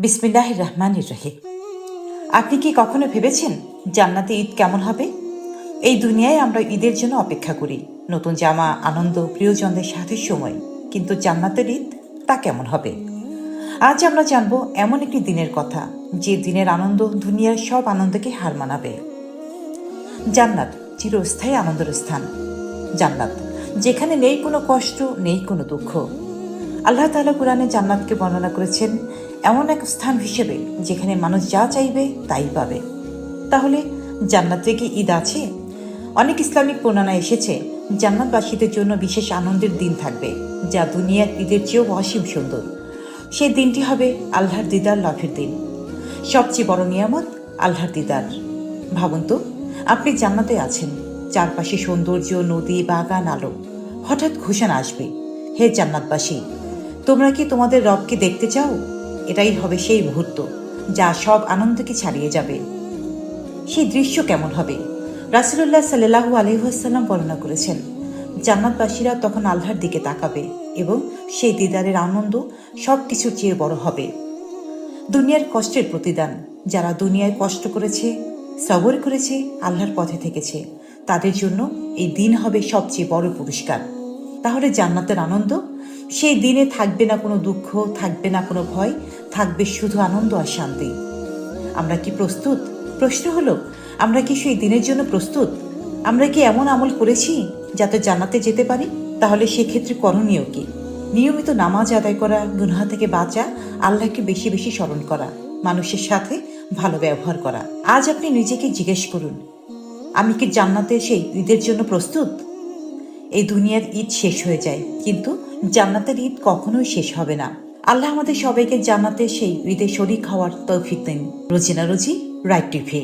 বিসমিল্লাহির রহমানির রহিম। আপনি কি কখনো ভেবেছেন জান্নাতে ঈদ কেমন হবে? এই দুনিয়ায় আমরা ঈদের জন্য অপেক্ষা করি, নতুন জামা, আনন্দ, প্রিয়জনদের সাথে সময়। কিন্তু জান্নাতের ঈদ তা কেমন হবে? আজ আমরা জানবো এমন একটি দিনের কথা, যে দিনের আনন্দ দুনিয়ার সব আনন্দকে হার মানাবে। জান্নাত চিরস্থায়ী আনন্দের স্থান। জান্নাত যেখানে নেই কোনো কষ্ট, নেই কোনো দুঃখ। আল্লাহ তাআলা কুরআনে জান্নাতকে বর্ণনা করেছেন এমন এক স্থান হিসেবে যেখানে মানুষ যা চাইবে তাই পাবে। তাহলে জান্নাতে কি ঈদ আছে? অনেক ইসলামিক বর্ণনা এসেছে জান্নাতবাসীদের জন্য বিশেষ আনন্দের দিন থাকবে, যা দুনিয়ার ঈদের চেয়েও অসীম সুন্দর। সেই দিনটি হবে আল্লাহর দিদার লাভের দিন। সবচেয়ে বড় নিয়ামত আল্লাহর দিদার। ভাবুন তো, আপনি জান্নাতে আছেন, চারপাশে সৌন্দর্য, নদী, বাগান, আলো। হঠাৎ ঘোষণা আসবে, হে জান্নাতবাসী, তোমরা কি তোমাদের রবকে দেখতে চাও? এটাই হবে সেই মুহূর্ত যা সব আনন্দকে ছাড়িয়ে যাবে। সেই দৃশ্য কেমন হবে? রাসূলুল্লাহ সাল্লাল্লাহু আলাইহি ওয়াসাল্লাম বর্ণনা করেছেন, জান্নাতবাসীরা তখন আল্লাহর দিকে তাকাবে এবং সেই দিদারের আনন্দ সব কিছুর চেয়ে বড় হবে। দুনিয়ার কষ্টের প্রতিদান। যারা দুনিয়ায় কষ্ট করেছে, সবর করেছে, আল্লাহর পথে থেকেছে, তাদের জন্য এই দিন হবে সবচেয়ে বড় পুরস্কার। তাহলে জান্নাতের আনন্দ, সেই দিনে থাকবে না কোনো দুঃখ, থাকবে না কোনো ভয়, থাকবে শুধু আনন্দ আর শান্তি। আমরা কি প্রস্তুত? প্রশ্ন হলো, আমরা কি সেই দিনের জন্য প্রস্তুত? আমরা কি এমন আমল করেছি যাতে জান্নাতে যেতে পারি? তাহলে সেক্ষেত্রে করণীয় কি? নিয়মিত নামাজ আদায় করা, গুনাহ থেকে বাঁচা, আল্লাহকে বেশি বেশি স্মরণ করা, মানুষের সাথে ভালো ব্যবহার করা। আজ আপনি নিজেকে জিজ্ঞেস করুন, আমি কি জান্নাতে সেই ঈদের জন্য প্রস্তুত? এই দুনিয়ার ঈদ শেষ হয়ে যায়, কিন্তু জান্নাতের ঈদ কখনোই শেষ হবে না। আল্লাহ আমাদের সবাইকে জান্নাতে সেই ঈদে শরীক হওয়ার তৌফিক দিন। রোজিনা রোজি, রাইট টিভি।